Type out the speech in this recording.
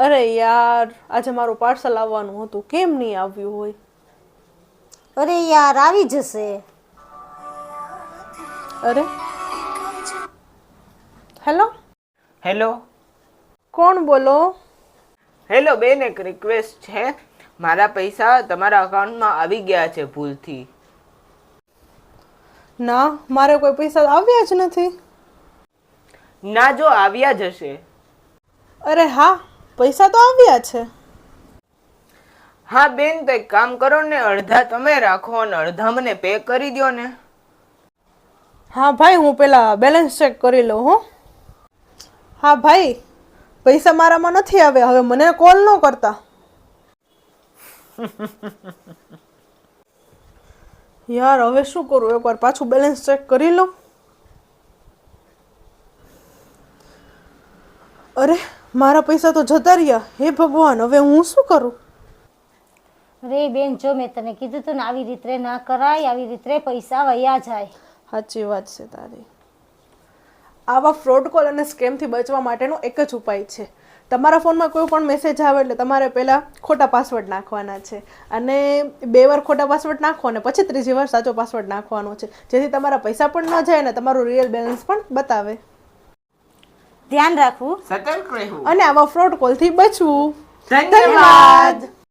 અરે યાર, આજે મારું પાર્સલ આવવાનું હતું, કેમ નહીં આવ્યું હોય? અરે યાર, આવી જશે. અરે હેલો હેલો કોણ બોલો? હેલો બેન, એક રિક્વેસ્ટ છે. મારા પૈસા તમારા અકાઉન્ટમાં આવી ગયા છે ભૂલથી. ના, મારે કોઈ પૈસા આવ્યા જ નથી. ના, જો આવ્યા જ હશે. અરે હા, પૈસા તો આવ્યા છે. હા બેન, તો એક કામ કરો ને, અડધા તમે રાખો અને અડધા મને પે કરી દો ને. હા ભાઈ, હું પેલા બેલેન્સ ચેક કરી લઉં હો. હા ભાઈ, પૈસા મારામાં નથી આવ્યા, હવે મને કોલ ન કરતા. યાર, હવે શું કરું? એકવાર પાછું બેલેન્સ ચેક કરી લઉં. અરે, મારા પૈસા તો જતા રહ્યા. હે ભગવાન, હવે હું શું કરું? અરે બેન, જો મેં તને કીધું તું ને, આવી રીતે ના કરાય, આવી રીતે પૈસા વયા જાય. સાચી વાત છે તારી. આવા ફ્રોડ કોલ અને સ્કેમથી બચવા માટેનો એક જ ઉપાય છે. તમારા ફોનમાં કોઈ પણ મેસેજ આવે એટલે તમારે પહેલાં ખોટા પાસવર્ડ નાખવાના છે, અને 2 વાર ખોટા પાસવર્ડ નાખો અને પછી 3જી વાર સાચો પાસવર્ડ નાખવાનો છે, જેથી તમારા પૈસા પણ ન જાય અને તમારું રિયલ બેલેન્સ પણ બતાવે. ધ્યાન રાખવું. સતર્ક રહેવું અને આવા ફ્રોડ કોલથી બચવું. ધન્યવાદ.